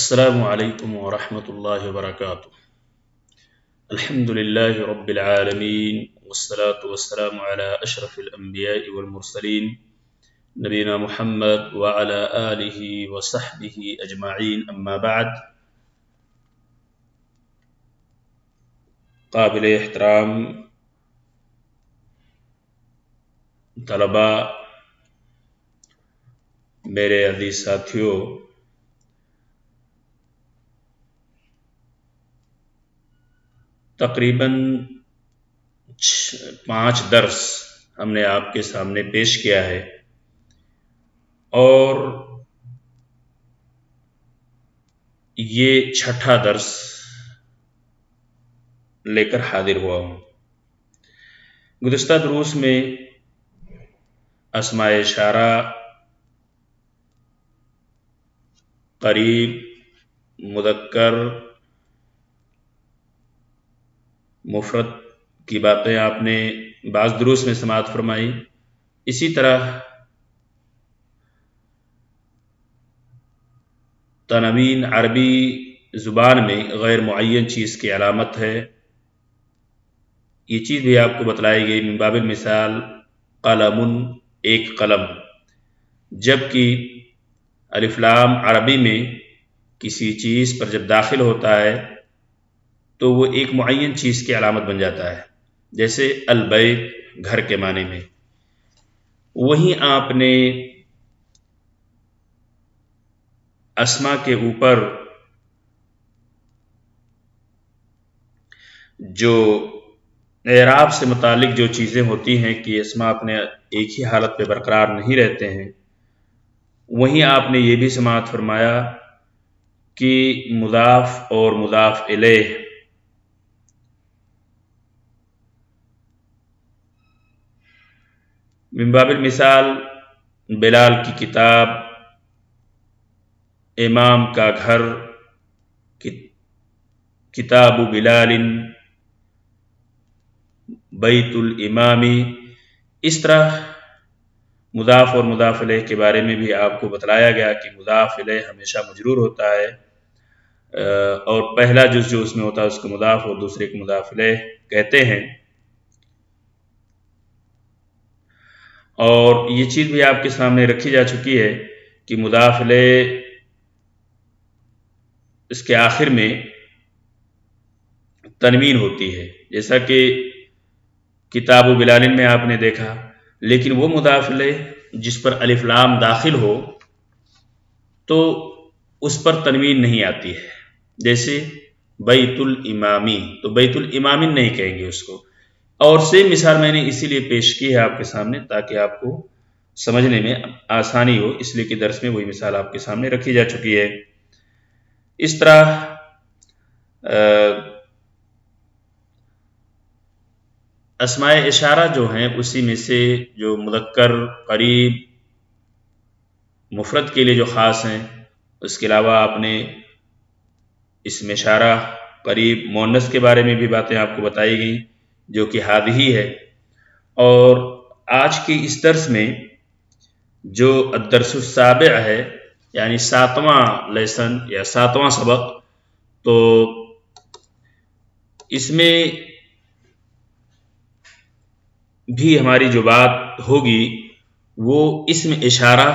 السلام علیکم ورحمۃ اللہ وبرکاتہ۔ الحمد للہ رب العالمین والصلاة والسلام علی اشرف الانبیاء والمرسلین نبینا محمد وعلی آلہ وصحبہ اجمعین، اما بعد۔ قابل احترام طلباء، میرے عزیز ساتھیوں، تقریباً 5 درس ہم نے آپ کے سامنے پیش کیا ہے اور یہ 6واں درس لے کر حاضر ہوا ہوں۔ گزشتہ دروس میں اسماء اشارہ، قریب، مذکر، مفرد کی باتیں آپ نے بعض دروس میں سماعت فرمائی۔ اسی طرح تنوین عربی زبان میں غیر معین چیز کی علامت ہے، یہ چیز بھی آپ کو بتلائی گئی۔ من باب المثال قلم، ایک قلم، جبکہ الف لام عربی میں کسی چیز پر جب داخل ہوتا ہے تو وہ ایک معین چیز کی علامت بن جاتا ہے، جیسے البیت، گھر کے معنی میں۔ وہیں آپ نے اسماء کے اوپر جو اعراب سے متعلق جو چیزیں ہوتی ہیں کہ اسماء اپنے ایک ہی حالت پہ برقرار نہیں رہتے ہیں، وہیں آپ نے یہ بھی سماعت فرمایا کہ مضاف اور مضاف الیہ من باب المثال بلال کی کتاب، امام کا گھر، کتاب بلال، بیت الامامی، اس طرح مضاف اور مضاف الیہ کے بارے میں بھی آپ کو بتلایا گیا کہ مضاف الیہ ہمیشہ مجرور ہوتا ہے، اور پہلا جز جو اس میں ہوتا ہے اس کو مضاف اور دوسرے کو مضاف الیہ کہتے ہیں۔ اور یہ چیز بھی آپ کے سامنے رکھی جا چکی ہے کہ مضاف الیہ اس کے آخر میں تنوین ہوتی ہے، جیسا کہ کتاب و بلال میں آپ نے دیکھا، لیکن وہ مضاف الیہ جس پر الف لام داخل ہو تو اس پر تنوین نہیں آتی ہے، جیسے بیت الامامی، تو بیت الامامی نہیں کہیں گے اس کو۔ اور سیم مثال میں نے اسی لیے پیش کی ہے آپ کے سامنے تاکہ آپ کو سمجھنے میں آسانی ہو، اس لیے کہ درس میں وہی مثال آپ کے سامنے رکھی جا چکی ہے۔ اس طرح اسماء اشارہ جو ہیں اسی میں سے جو مذکر، قریب، مفرد کے لیے جو خاص ہیں، اس کے علاوہ آپ نے اسم اشارہ، قریب، مؤنث کے بارے میں بھی باتیں آپ کو بتائی گئیں جو کہ ہادھی ہے۔ اور آج کی اس درس میں جو الدرس السابع ہے، یعنی 7واں لیسن یا 7واں سبق، تو اس میں بھی ہماری جو بات ہوگی وہ اسم اشارہ،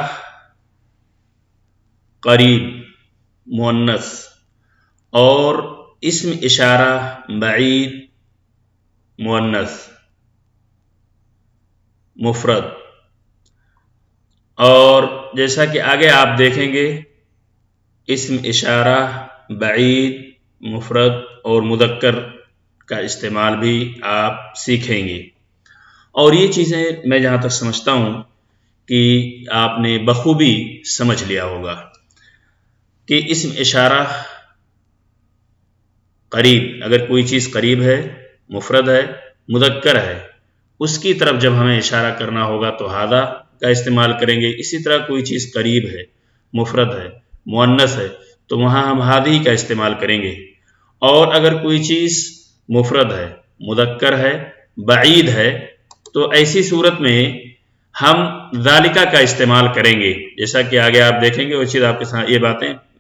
قریب، مؤنث، اور اسم اشارہ بعید، مؤنث، مفرد، اور جیسا کہ آگے آپ دیکھیں گے اسم اشارہ بعید، مفرد اور مذکر کا استعمال بھی آپ سیکھیں گے۔ اور یہ چیزیں میں جہاں تک سمجھتا ہوں کہ آپ نے بخوبی سمجھ لیا ہوگا کہ اسم اشارہ قریب، اگر کوئی چیز قریب ہے، مفرد ہے، مذکر ہے، اس کی طرف جب ہمیں اشارہ کرنا ہوگا تو ھذا کا استعمال کریں گے۔ اسی طرح کوئی چیز قریب ہے، مفرد ہے، مؤنث ہے، تو وہاں ہم ھذی کا استعمال کریں گے۔ اور اگر کوئی چیز مفرد ہے، مذکر ہے، بعید ہے، تو ایسی صورت میں ہم ذالکہ کا استعمال کریں گے، جیسا کہ آگے آپ دیکھیں گے وہ چیز آپ کے ساتھ یہ باتیں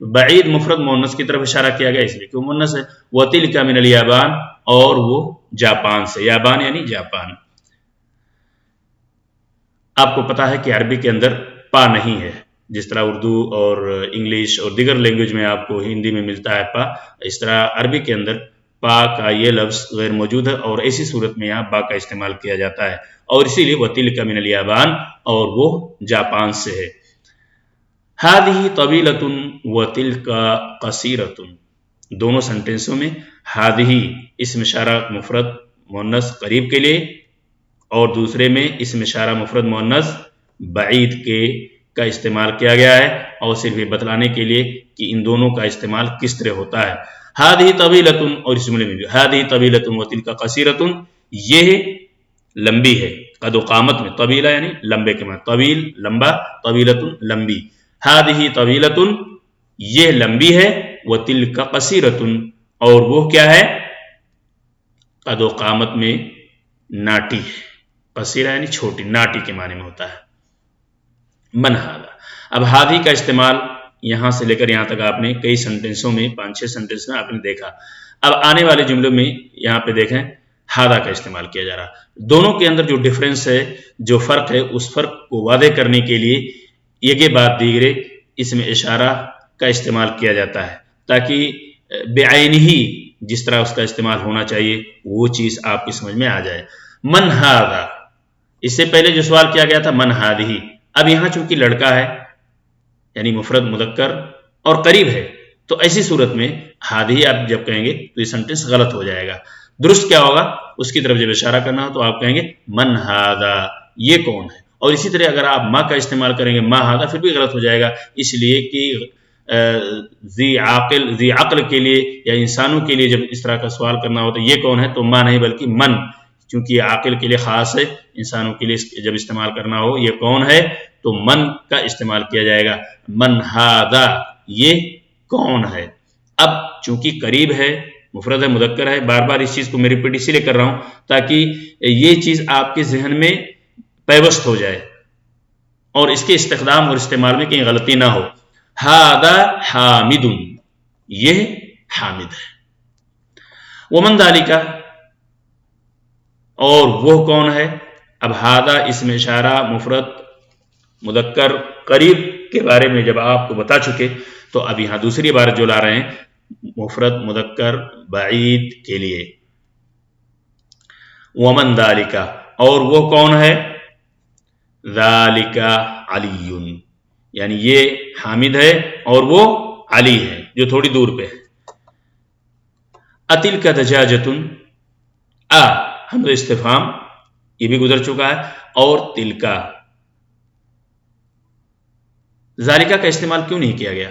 بعید مفرد مؤنث کی طرف اشارہ کیا گیا اس لیے کہ وہ مؤنث ہے. وَتِلْكَ مِنَ الْيَابَانِ اور وہ جاپان سے. یابان یعنی جاپان. آپ کو پتا ہے کہ عربی کے اندر پا نہیں ہے، جس طرح اردو اور انگلش اور دیگر لینگویج میں آپ کو ہندی میں ملتا ہے پا، اس طرح عربی کے اندر پا کا یہ لفظ غیر موجود ہے اور ایسی صورت میں یہاں با کا استعمال کیا جاتا ہے، اور اسی لیے وَتِلْكَ مِنَ الْيَابَانِ اور وہ جاپان سے ہے. هَذِهِ طَوِيلَةٌ وَتِلْكَ قَصِيرَةٌ دونوں سنٹنسوں میں هَذِهِ اسم اشارہ مفرد مؤنث قریب کے لیے اور دوسرے میں اسم اشارہ مفرد مؤنث بعید کا استعمال کیا گیا ہے، اور صرف یہ بتلانے کے لیے کہ ان دونوں کا استعمال کس طرح ہوتا ہے. هَذِهِ طَوِيلَةٌ اور اس جملے میں بھی هَذِهِ طَوِيلَةٌ وَتِلْكَ قَصِيرَةٌ یہ لمبی ہے. قد و قامت میں طویلہ یعنی لمبے کے معنی، طویل لمبا، طویلۃ لمبی. هَذِهِ طَوِيلَةٌ یہ لمبی ہے، وَتِلْكَ قَصِيرَةٌ اور وہ کیا ہے؟ قد و قامت میں ناٹی ہے. قصیرہ یعنی چھوٹی، ناٹی کے معنی میں ہوتا ہے. من ہاذا. اب ہادی کا استعمال یہاں سے لے کر یہاں تک آپ نے کئی سنٹنسوں میں 5-6 سنٹنس میں آپ نے دیکھا. اب آنے والے جملوں میں یہاں پہ دیکھیں ہادا کا استعمال کیا جا رہا. دونوں کے اندر جو ڈفرینس ہے، جو فرق ہے، اس فرق کو واضح کرنے کے لیے یہ بات دیگرے اسم اشارہ کا استعمال کیا جاتا ہے تاکہ بعینہ جس طرح اس کا استعمال ہونا چاہیے وہ چیز آپ کی سمجھ میں آ جائے. من ہاذا، اس سے پہلے جو سوال کیا گیا تھا من ہادی، اب یہاں چونکہ لڑکا ہے یعنی مفرد مذکر اور قریب ہے، تو ایسی صورت میں ہادی آپ جب کہیں گے تو یہ سنٹنس غلط ہو جائے گا. درست کیا ہوگا؟ اس کی طرف جب اشارہ کرنا ہو تو آپ کہیں گے من ہاذا، یہ کون ہے. اور اسی طرح اگر آپ ما کا استعمال کریں گے ما ہاذا، پھر بھی غلط ہو جائے گا، اس لیے کہ ذی عقل کے لیے یا انسانوں کے لیے جب اس طرح کا سوال کرنا ہو تو یہ کون ہے تو ما نہیں بلکہ من، چونکہ یہ عاقل کے لیے خاص ہے، انسانوں کے لیے جب استعمال کرنا ہو یہ کون ہے تو من کا استعمال کیا جائے گا. من ہاذا، یہ کون ہے. اب چونکہ قریب ہے، مفرد ہے، مذکر ہے، بار بار اس چیز کو میں ریپیٹ اسی لیے کر رہا ہوں تاکہ یہ چیز آپ کے ذہن میں پیوست ہو جائے اور اس کے استخدام اور استعمال میں کہیں غلطی نہ ہو. ہاذا حامد، یہ حامد ہے. ومن ذالک، اور وہ کون ہے. اب ہاذا اسم اشارہ مفرد مذکر قریب کے بارے میں جب آپ کو بتا چکے تو اب یہاں دوسری عبارت جو لا رہے ہیں مفرد مذکر بعید کے لیے. ومن ذالک، اور وہ کون ہے. ذالک علی، یعنی یہ حامد ہے اور وہ علی ہے جو تھوڑی دور پہ ہے. اتلک دجاجۃ، حمزہ استفہام یہ بھی گزر چکا ہے، اور تلکا. ذالکہ کا استعمال کیوں نہیں کیا گیا؟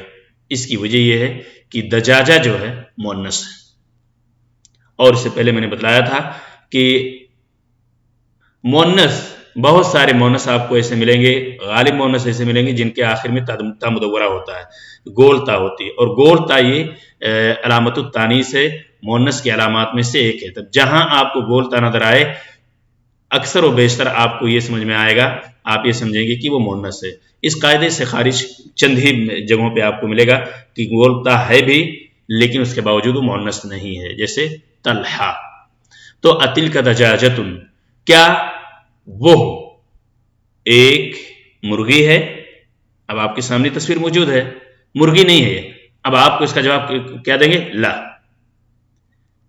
اس کی وجہ یہ ہے کہ دجاجہ جو ہے مؤنث ہے، اور اس سے پہلے میں نے بتلایا تھا کہ مؤنث بہت سارے مؤنث آپ کو ایسے ملیں گے، غالب مؤنث ایسے ملیں گے جن کے آخر میں تا مدورہ ہوتا ہے، گول تا ہوتی ہے، اور گول تا یہ علامت التانیث ہے، مؤنث کی علامات میں سے ایک ہے. تب جہاں آپ کو گول تا نظر آئے اکثر و بیشتر آپ کو یہ سمجھ میں آئے گا، آپ یہ سمجھیں گے کہ وہ مؤنث ہے. اس قاعدے سے خارج چند ہی جگہوں پہ آپ کو ملے گا کہ گول تا ہے بھی لیکن اس کے باوجود وہ مؤنث نہیں ہے، جیسے طلحہ. تو اتلک دجاجۃ، کیا وہ ایک مرغی ہے. اب آپ کے سامنے تصویر موجود ہے، مرغی نہیں ہے. اب آپ کو اس کا جواب کیا دیں گے؟ لا.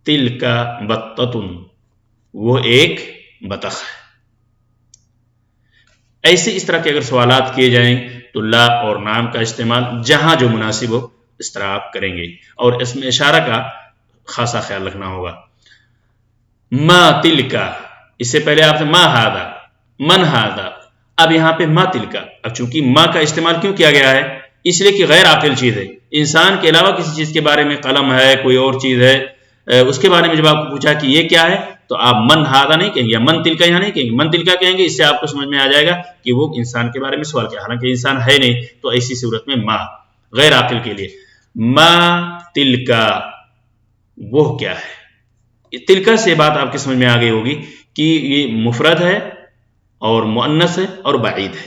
تلک بطۃ، وہ ایک بطخ ہے. ایسے اس طرح کے اگر سوالات کیے جائیں تو لا اور نام کا استعمال جہاں جو مناسب ہو اس طرح آپ کریں گے، اور اس میں اشارہ کا خاصا خیال رکھنا ہوگا. ما تلکا، اس سے پہلے آپ سے ما ہاذا، من ہاذا، اب یہاں پہ ما تلکا. اب چونکہ ما کا استعمال کیوں کیا گیا ہے؟ اس لیے کہ غیر عاقل چیز ہے، انسان کے علاوہ کسی چیز کے بارے میں، قلم ہے، کوئی اور چیز ہے، اس کے بارے میں جب آپ کو پوچھا کہ یہ کیا ہے تو آپ من ہاذا نہیں کہیں گے، من تلکا یہاں نہیں کہیں گے، من تلکا کہیں گے. اس سے آپ کو سمجھ میں آ جائے گا کہ وہ انسان کے بارے میں سوال کیا، حالانکہ انسان ہے نہیں. تو ایسی صورت میں ما غیر عاقل کے لیے ما تلکا، وہ کیا ہے. تلکا سے بات آپ کی سمجھ میں آ گئی ہوگی کہ یہ مفرد ہے اور مؤنث ہے اور بعید ہے.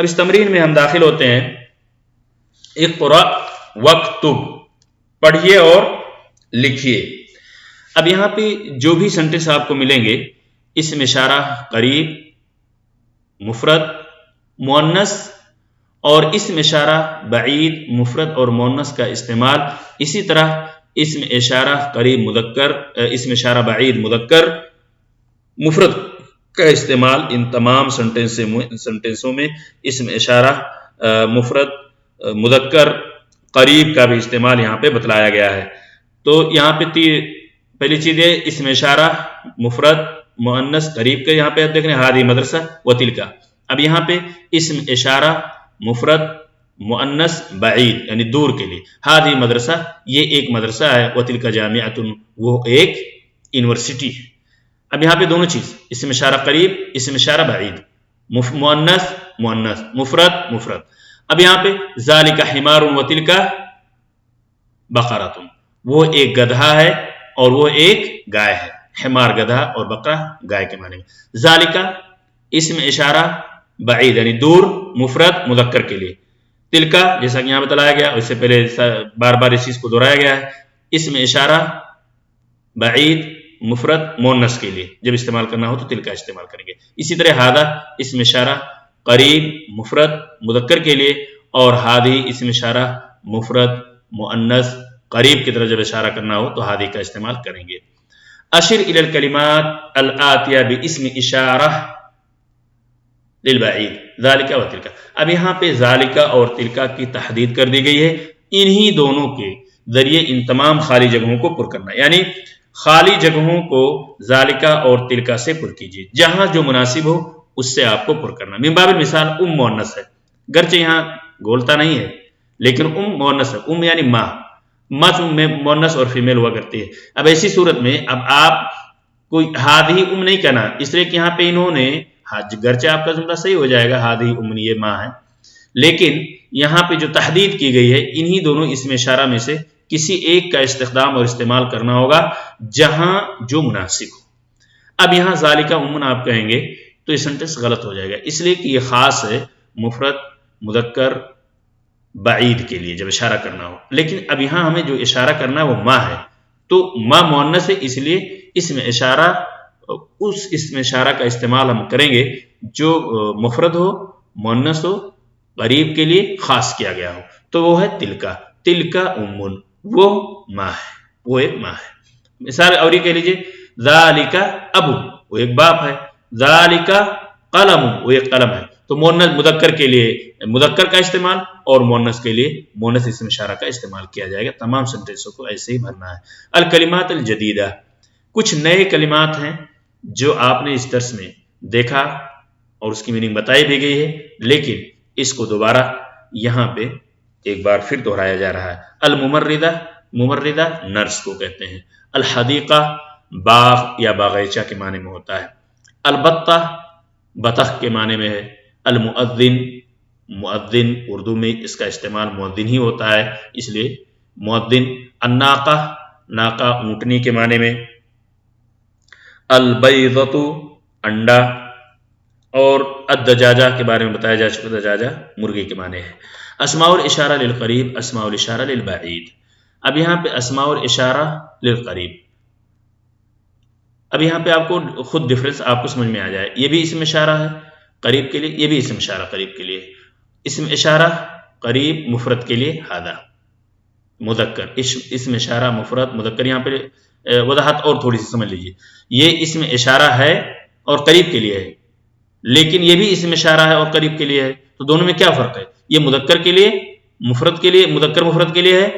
اب اس تمرین میں ہم داخل ہوتے ہیں. اقرأ وکتب، پڑھیے اور لکھیے. اب یہاں پہ جو بھی سینٹنس آپ کو ملیں گے، اسم اشارہ قریب، مفرد، مؤنث اور اسم اشارہ بعید مفرد اور مؤنث کا استعمال، اسی طرح اسم اشارہ قریب مذکر، اسم اشارہ بعید مذکر مفرد کا استعمال، ان تمام سینٹنسوں میں اسم اشارہ مفرد مذکر قریب کا بھی استعمال یہاں پہ بتلایا گیا ہے. تو یہاں پہ پہلی چیز ہے اسم اشارہ مفرد مؤنث قریب کے، یہاں پہ آپ دیکھ رہے ہیں ہادی مدرسہ و تلکا. اب یہاں پہ اسم اشارہ مفرد مؤنث بعید یعنی دور کے لیے، ہادی مدرسہ یہ ایک مدرسہ ہے، و تلکا جامعۃ وہ ایک یونیورسٹی ہے. اب یہاں پہ دونوں چیز، اسم اشارہ قریب، اسم اشارہ بعید، مؤنث مؤنث، مفرد مفرد. اب یہاں پہ ذالک حمار و تلکا بقرۃ، وہ ایک گدھا ہے اور وہ ایک گائے ہے. حمار گدھا اور بقرہ گائے کے معنی میں. ذالکا اسم اشارہ بعید یعنی دور مفرد مذکر کے لیے. تلکا جیسا کہ یہاں بتلایا گیا، اس سے پہلے بار بار اس چیز کو دہرایا گیا ہے، اسم اشارہ بعید مفرد مؤنث کے لیے جب استعمال کرنا ہو تو تلکا استعمال کریں گے. اسی طرح ہادہ اسم اشارہ قریب مفرد مذکر کے لیے، اور ہادی اسم اشارہ مفرد مؤنث قریب کی طرف جب اشارہ کرنا ہو تو ہادی کا استعمال کریں گے. اشر الی الکلمات الآتیہ باسم اشارہ للبعید ذالک و تلکا. اب یہاں پہ ذالک اور تلکا کی تحدید کر دی گئی ہے، انہی دونوں کے ذریعے ان تمام خالی جگہوں کو پر کرنا، یعنی خالی جگہوں کو ذالک اور تلکا سے پر کیجیے، جہاں جو مناسب ہو اس سے آپ کو پر کرنا. من باب مثال ام مؤنث ہے، گرچہ یہاں گولتا نہیں ہے لیکن ام مؤنث ہے، ام یعنی ماں، ماں میں مؤنث اور فیمیل ہوا کرتی ہے. اب ایسی صورت میں اب آپ کوئی ہادی ام نہیں کہنا، اس لیے کہ یہاں پہ انہوں نے گرچہ آپ کا جملہ صحیح ہو جائے گا ہادی ام یہ ماں ہے، لیکن یہاں پہ جو تحدید کی گئی ہے انہی دونوں اسم اشارہ میں سے کسی ایک کا استخدام اور استعمال کرنا ہوگا جہاں جو مناسب ہو. اب یہاں ذالک امن آپ کہیں گے تو یہ سینٹنس غلط ہو جائے گا، اس لیے کہ یہ خاص ہے مفرد مذکر بعید کے لیے جب اشارہ کرنا ہو. لیکن اب یہاں ہمیں جو اشارہ کرنا ہے وہ ماں ہے، تو ماں مؤنث ہے، اس لیے اسم اشارہ اس اسم اشارہ کا استعمال ہم کریں گے جو مفرد ہو مؤنث ہو قریب کے لیے خاص کیا گیا ہو. تو وہ ہے تلکا، تلکا امن، وہ ماں ہے، وہ ایک ماں ہے. مثال اور یہ کہہ لیجیے ذالک ابو، وہ ایک باپ ہے. ذالک قلم، وہ ایک قلم ہے. تو مؤنث مذکر کے لیے مذکر کا استعمال اور مؤنث کے لیے مؤنث اسم اشارہ کا استعمال کیا جائے گا. تمام سینٹنسوں کو ایسے ہی بھرنا ہے. الکلمات الجدیدہ، کچھ نئے کلمات ہیں جو آپ نے اس درس میں دیکھا اور اس کی میننگ بتائی بھی گئی ہے، لیکن اس کو دوبارہ یہاں پہ ایک بار پھر دہرایا جا رہا ہے. الممرضہ، ممرضہ نرس کو کہتے ہیں. الحدیقہ باغ یا باغیچہ کے معنی میں ہوتا ہے. البتہ بطخ کے معنی میں ہے. المؤذن، مؤذن اردو میں اس کا استعمال مؤذن ہی ہوتا ہے، اس لیے مؤذن. الناقہ، ناقہ اونٹنی کے معنی میں. البیضۃ انڈا، اور الدجاجہ کے بارے میں بتایا جا چکا، دجاجہ مرغی کے معنی ہے. اسماء الاشارہ للقریب، اسماء الاشارہ للبعید. اب یہاں پہ اسماء الاشارہ للقریب، اب یہاں پہ آپ کو خود ڈفرنس آپ کو سمجھ میں آ جائے. یہ بھی اسم اشارہ ہے قریب کے لیے، یہ بھی اسم اشارہ قریب کے لیے. اسم اشارہ قریب مفرد کے لیے ہادہ مذکر، اسم اشارہ مفرد مذکر. یہاں پہ وضاحت اور تھوڑی سی سمجھ لیجیے، یہ اسم اشارہ ہے اور قریب کے لیے ہے، لیکن یہ بھی اسم اشارہ ہے اور قریب کے لیے ہے. تو دونوں میں کیا فرق ہے؟ یہ مذکر کے لیے مفرد کے لیے، مذکر مفرد کے لیے ہے،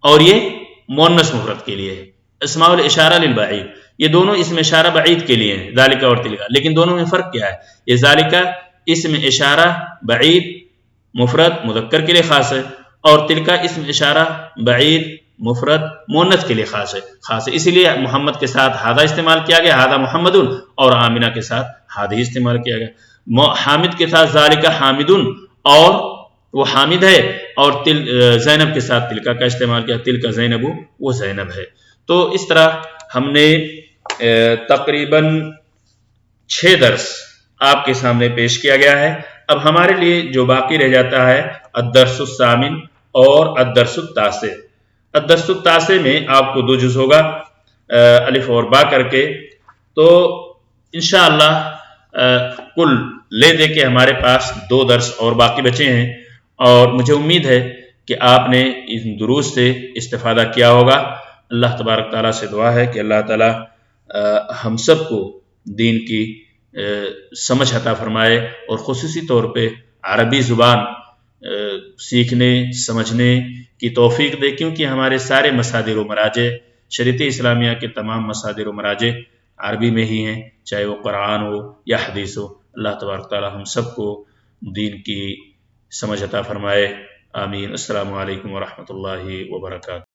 اور یہ مؤنث مفرد کے لیے ہے. اسماء الاشارہ للبعید، یہ دونوں اسم اشارہ بعید کے لیے ہیں، ذالک اور تلکا. لیکن دونوں میں فرق کیا ہے؟ یہ ذالک اسم اشارہ بعید مفرد مذکر کے لیے خاص ہے، اور تلکا اسم اشارہ بعید مفرد مؤنث کے لیے خاص ہے. اسی لیے محمد کے ساتھ ہادہ استعمال کیا گیا، ہادہ محمد، اور آمنہ کے ساتھ ہادی استعمال کیا گیا. حامد کے ساتھ ذالک حامد، اور وہ حامد ہے، اور زینب کے ساتھ تلکا کا استعمال کیا، تلکا زینب، وہ زینب ہے. تو اس طرح ہم نے تقریباً 6 درس آپ کے سامنے پیش کیا گیا ہے. اب ہمارے لیے جو باقی رہ جاتا ہے الدرس الثامن اور الدرس التاسع۔ الدرس التاسع میں آپ کو 2 جز ہوگا الف اور با کر کے، تو انشاءاللہ کل لے دے کے ہمارے پاس 2 درس اور باقی بچے ہیں، اور مجھے امید ہے کہ آپ نے ان دروس سے استفادہ کیا ہوگا۔ اللہ تبارک تعالیٰ سے دعا ہے کہ اللہ تعالیٰ ہم سب کو دین کی سمجھ عطا فرمائے، اور خصوصی طور پہ عربی زبان سیکھنے سمجھنے کی توفیق دے، کیونکہ ہمارے سارے مصادر و مراجع، شریعت اسلامیہ کے تمام مصادر و مراجع عربی میں ہی ہیں، چاہے وہ قرآن ہو یا حدیث ہو۔ اللہ تبارک تعالیٰ ہم سب کو دین کی سمجھ عطا فرمائے، آمین۔ السلام علیکم ورحمۃ اللہ وبرکاتہ۔